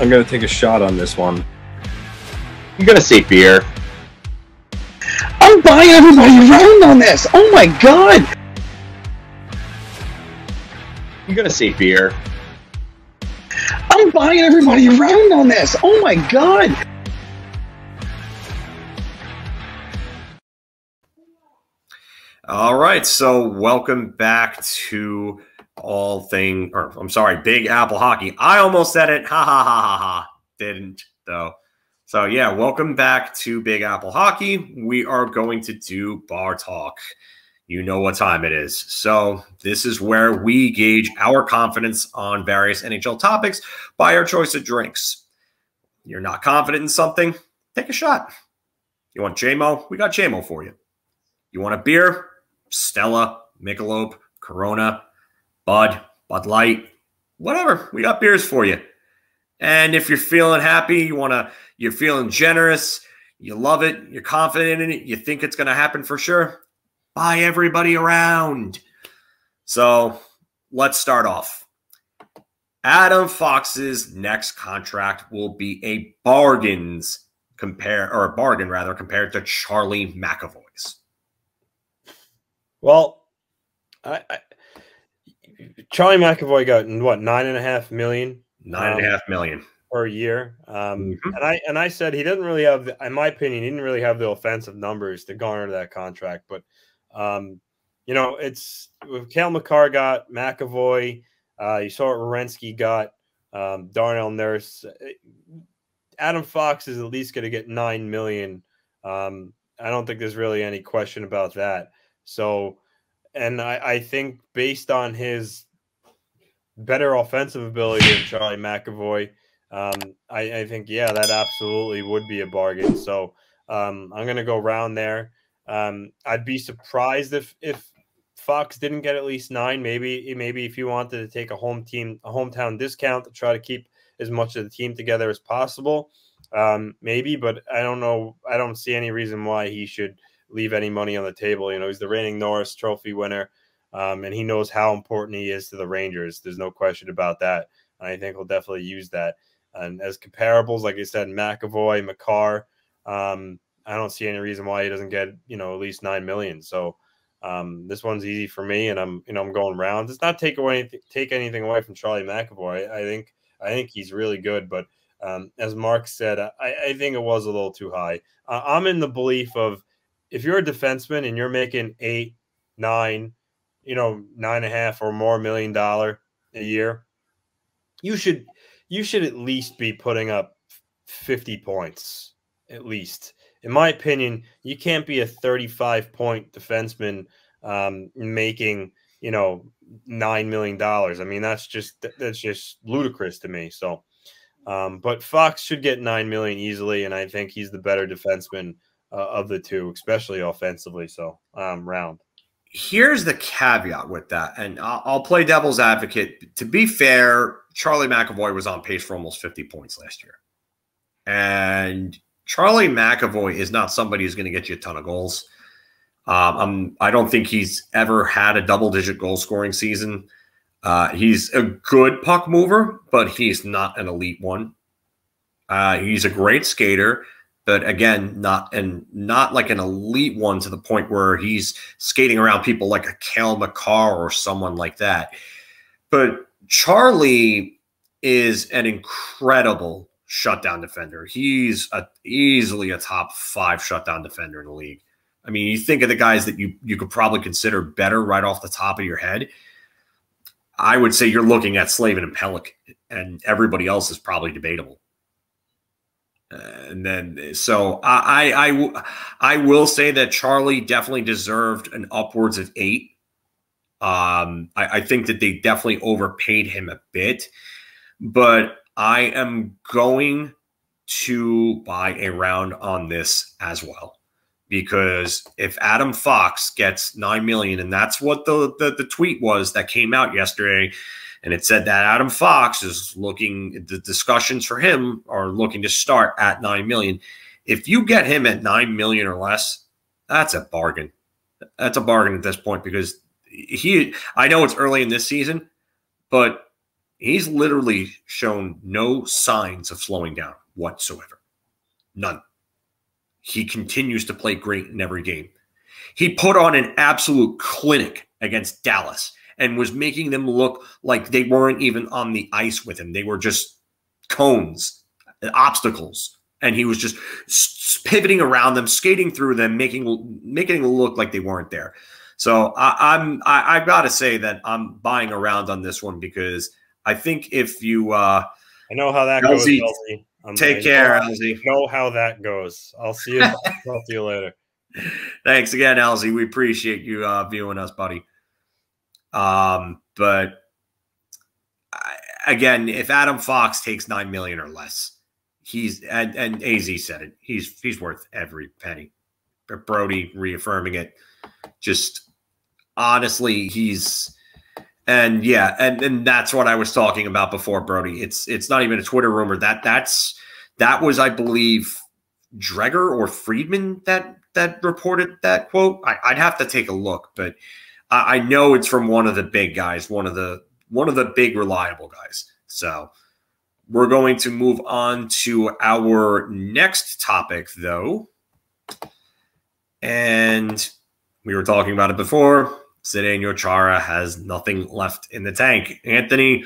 I'm going to take a shot on this one. I'm going to say beer. I'm buying everybody around on this. Oh my god. I'm going to say beer. I'm buying everybody around on this. Oh my god. All right, so welcome back to Big Apple Hockey. I almost said it. Ha ha ha ha ha. Didn't though. So yeah, welcome back to Big Apple Hockey. We are going to do bar talk. You know what time it is. So this is where we gauge our confidence on various NHL topics by our choice of drinks. You're not confident in something? Take a shot. You want JMO? We got JMO for you. You want a beer? Stella, Michelob, Corona, Bud Light, whatever. We got beers for you. And if you're feeling happy, you're feeling generous, you love it, you're confident in it, you think it's going to happen for sure, buy everybody around. So let's start off. Adam Fox's next contract will be a bargain compared to Charlie McAvoy's. Well, Charlie McAvoy got what, $9.5 million? $9.5 million per year. And I said he doesn't really have, in my opinion, he didn't really have the offensive numbers to garner that contract. But you know, it's with Cale Makar got McAvoy. You saw what Werenski got, Darnell Nurse. Adam Fox is at least going to get $9 million. I don't think there's really any question about that. So, and I think based on his better offensive ability than Charlie McAvoy, I think, yeah, that absolutely would be a bargain. So I'm going to go around there. I'd be surprised if Fox didn't get at least 9. Maybe if you wanted to take a hometown discount to try to keep as much of the team together as possible, maybe. But I don't know. I don't see any reason why he should leave any money on the table. You know, he's the reigning Norris Trophy winner, and he knows how important he is to the Rangers. There's no question about that. And I think he'll definitely use that. And as comparables, like I said, McAvoy, Makar, I don't see any reason why he doesn't get, you know, at least $9 million. So this one's easy for me, and I'm going rounds. It's not take anything away from Charlie McAvoy. I think he's really good, but as Mark said, I think it was a little too high. I'm in the belief of, if you're a defenseman and you're making $8, $9, $9.5 or more $1 million a year, you should at least be putting up 50 points, at least. In my opinion, you can't be a 35-point defenseman making, $9 million. I mean, that's just ludicrous to me. So, but Fox should get $9 million easily, and I think he's the better defenseman of the two, especially offensively. So, round. Here's the caveat with that, and I'll play devil's advocate. To be fair, Charlie McAvoy was on pace for almost 50 points last year. And Charlie McAvoy is not somebody who's going to get you a ton of goals. I don't think he's ever had a double-digit goal-scoring season. He's a good puck mover, but he's not an elite one. He's a great skater, but again, not like an elite one to the point where he's skating around people like a Cale Makar or someone like that. But Charlie is an incredible shutdown defender. He's easily a top 5 shutdown defender in the league. I mean, you think of the guys that you could probably consider better right off the top of your head. I would say you're looking at Slavin and Pelech, and everybody else is probably debatable. And then, so I will say that Charlie definitely deserved an upwards of 8. I think that they definitely overpaid him a bit, but I am going to buy a round on this as well, because if Adam Fox gets $9 million, and that's what the tweet was that came out yesterday, and it said that Adam Fox is looking, the discussions for him are looking to start at $9 million. If you get him at $9 million or less, that's a bargain. That's a bargain at this point, because I know it's early in this season, but He's literally shown no signs of slowing down whatsoever. None. He continues to play great in every game. He put on an absolute clinic against Dallas and was making them look like they weren't even on the ice with him. They were just cones, obstacles. And he was just pivoting around them, skating through them, making it look like they weren't there. So I've got to say that I'm buying around on this one because I think if you I know how that goes, Elsie. Take care, Elsie. I know how that goes. I'll see you. Talk to you later. Thanks again, Elsie. We appreciate you viewing us, buddy. But again, if Adam Fox takes $9 million or less, he's and AZ said it. He's worth every penny. But Brody reaffirming it. Just honestly, he's and that's what I was talking about before, Brody. It's not even a Twitter rumor. That was, I believe, Dreger or Friedman that reported that quote. I'd have to take a look, but I know it's from one of the big guys, one of the big reliable guys. So we're going to move on to our next topic, though. And we were talking about it before. Zdeno Chara has nothing left in the tank. Anthony.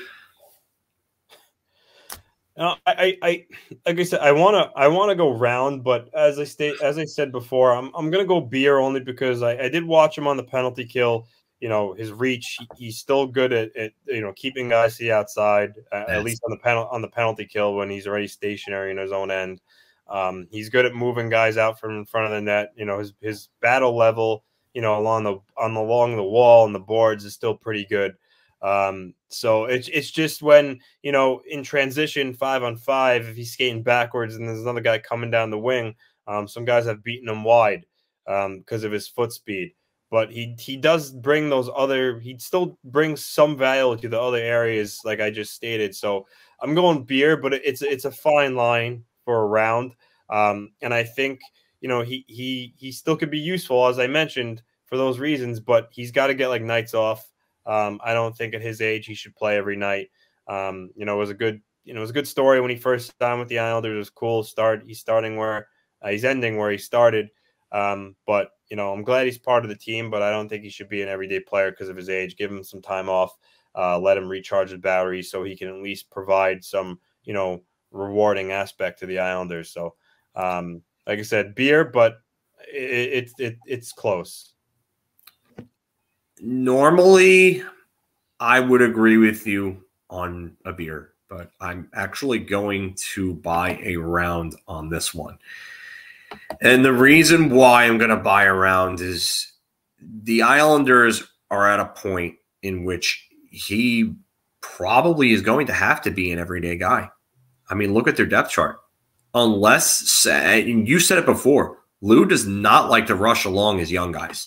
Like I said, I wanna go round, but as I said before, I'm gonna go beer only because I did watch him on the penalty kill. You know, his reach, he's still good at keeping guys to the outside, at least on the penalty kill when he's already stationary in his own end. He's good at moving guys out from in front of the net. You know, his battle level, along the wall and the boards is still pretty good. So it's just when, in transition 5-on-5, if he's skating backwards and there's another guy coming down the wing, some guys have beaten him wide because of his foot speed. But he does bring he still brings some value to the other areas, like I just stated. So I'm going beer, but it's a fine line for a round. And I think, he still could be useful, as I mentioned, for those reasons, but he's got to get like nights off. I don't think at his age he should play every night. It was a good story when he first signed with the Islanders. It was cool start. He's ending where he started. But I'm glad he's part of the team, but I don't think he should be an everyday player because of his age. Give him some time off, let him recharge his batteries so he can at least provide some, rewarding aspect to the Islanders. So, like I said, beer, but it's close. Normally, I would agree with you on a beer, but I'm actually going to buy a round on this one. And the reason why I'm going to buy a round is the Islanders are at a point in which he probably is going to have to be an everyday guy. I mean, look at their depth chart. Unless, and you said it before, Lou does not like to rush along his young guys.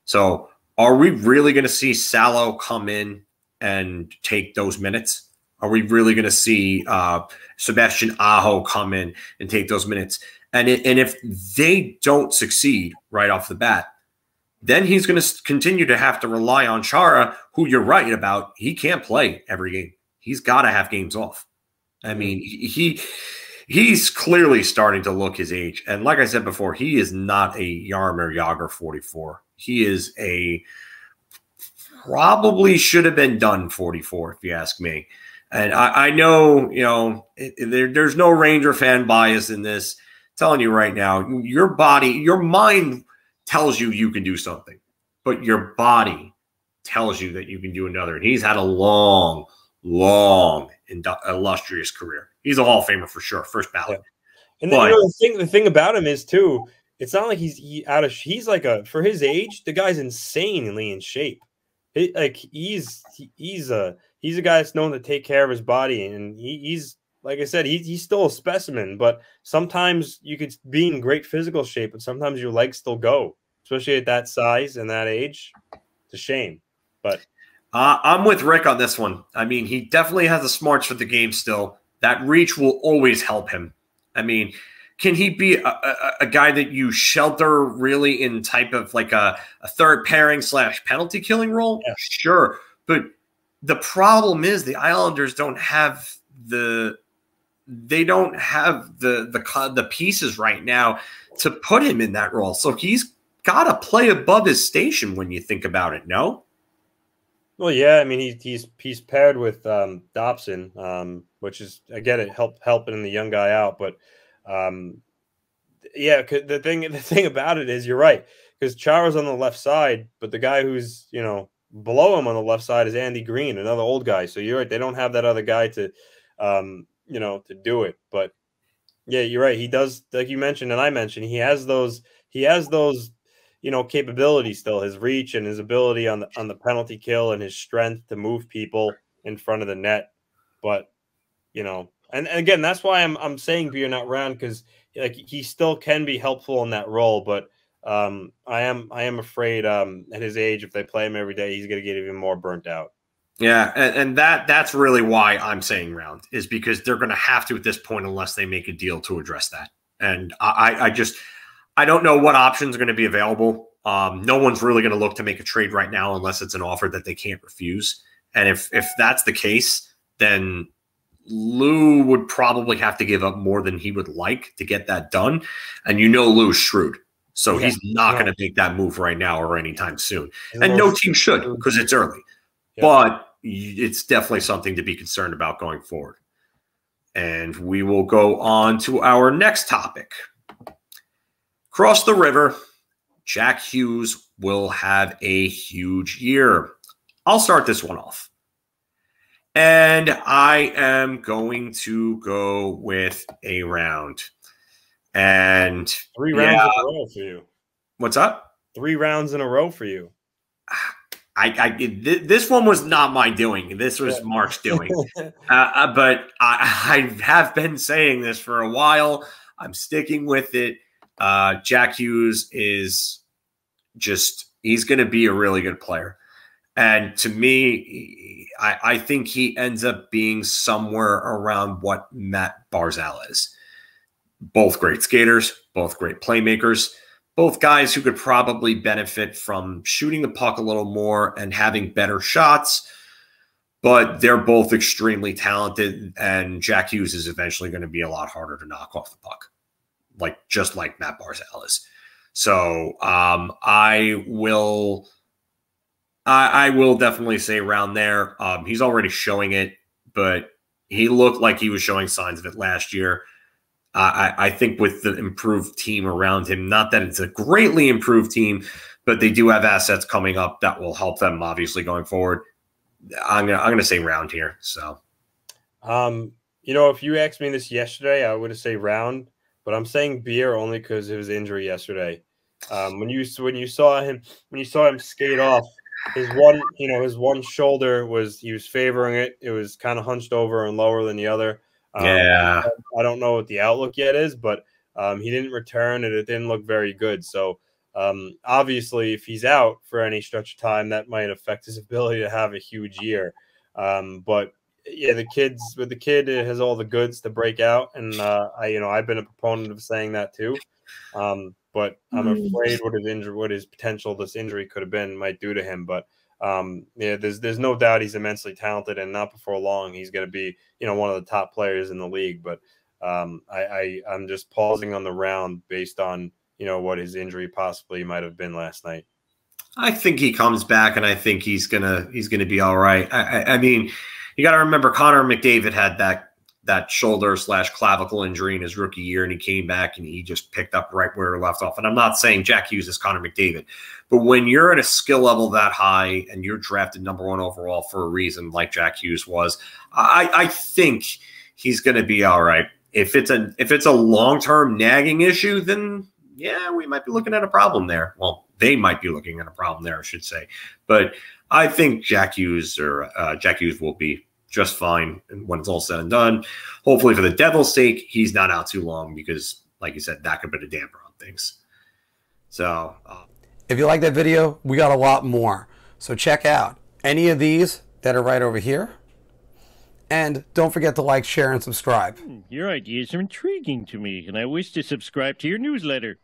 So are we really going to see Salo come in and take those minutes? Are we really going to see Sebastian Aho come in and take those minutes? And if they don't succeed right off the bat, then he's going to continue to have to rely on Chara, who you're right about. He can't play every game. He's got to have games off. I mean, he's clearly starting to look his age. And like I said before, he is not a Jaromir Jagr 44. He is probably should have been done 44, if you ask me. And I know, there's no Ranger fan bias in this. I'm telling you right now, your mind tells you can do something, but your body tells you that you can do another. And he's had a long, illustrious career. He's a Hall of Famer for sure, first ballot. Yeah. And then, the thing about him is too, it's not like he's like for his age, the guy's insanely in shape. He's a guy that's known to take care of his body, and he's like I said, he's still a specimen. But sometimes you could be in great physical shape, but sometimes your legs still go, especially at that size and that age. It's a shame, but I'm with Rick on this one. I mean, he definitely has the smarts for the game still. That reach will always help him. I mean, can he be a guy that you shelter really in type of like a third pairing / penalty killing role? Yeah. Sure. But the problem is the Islanders don't have the pieces right now to put him in that role. So he's got to play above his station when you think about it. No. Well, yeah, I mean he's paired with Dobson, which is, I get it, helping the young guy out, but yeah, the thing about it is, you're right, because Chara's on the left side, but the guy who's below him on the left side is Andy Green, another old guy. So you're right, they don't have that other guy to to do it. But yeah, you're right, he does, like you mentioned and I mentioned, he has those capabilities still, his reach and his ability on the penalty kill and his strength to move people in front of the net. But and again, that's why I'm saying Beer not round, because like he still can be helpful in that role. But I am afraid at his age, if they play him every day, he's going to get even more burnt out. Yeah, and that's really why I'm saying round, is because they're going to have to at this point, unless they make a deal to address that. And I don't know what options are going to be available. No one's really going to look to make a trade right now unless it's an offer that they can't refuse. And if that's the case, then Lou would probably have to give up more than he would like to get that done. And Lou's shrewd. So he's not going to make that move right now or anytime soon. And no team should, because it's early. Yeah. But it's definitely something to be concerned about going forward. And we will go on to our next topic. Across the river, Jack Hughes will have a huge year. I'll start this one off. And I am going to go with a round. And 3 rounds in a row for you. What's up? 3 rounds in a row for you. This one was not my doing. This was Mark's doing. But I have been saying this for a while. I'm sticking with it. Jack Hughes is he's going to be a really good player. And to me, I think he ends up being somewhere around what Matt Barzal is. Both great skaters, both great playmakers, both guys who could probably benefit from shooting the puck a little more and having better shots, but they're both extremely talented, and Jack Hughes is eventually going to be a lot harder to knock off the puck, just like Matt Barzal is. So I will definitely say around there. He's already showing it, but he looked like he was showing signs of it last year. I think with the improved team around him, not that it's a greatly improved team, but they do have assets coming up that will help them obviously going forward. I'm gonna say round here. So, if you asked me this yesterday, I would have said round, but I'm saying beer only because of his injury yesterday. When you saw him skate off, his one shoulder he was favoring it. It was kind of hunched over and lower than the other. I don't know what the outlook yet is, but he didn't return and it didn't look very good. So obviously, if he's out for any stretch of time, that might affect his ability to have a huge year. But yeah, the kid has all the goods to break out, and I've been a proponent of saying that too. But I'm afraid what his potential this injury could have been might do to him. But there's no doubt he's immensely talented, and not before long he's going to be one of the top players in the league. But I'm just pausing on the round based on what his injury possibly might have been last night. I think he comes back, and I think he's gonna be all right. I mean, you got to remember Connor McDavid had that shoulder/clavicle injury in his rookie year, and he came back and he just picked up right where he left off. And I'm not saying Jack Hughes is Connor McDavid, but when you're at a skill level that high and you're drafted #1 overall for a reason, like Jack Hughes was, I think he's going to be all right. If it's a long-term nagging issue, then yeah, we might be looking at a problem there. Well, they might be looking at a problem there, I should say. But I think Jack Hughes will be just fine when it's all said and done. Hopefully, for the Devils' sake, he's not out too long because, like you said, that could put a damper on things. So, if you like that video, we got a lot more. So check out any of these that are right over here. And don't forget to like, share, and subscribe. Your ideas are intriguing to me, and I wish to subscribe to your newsletter.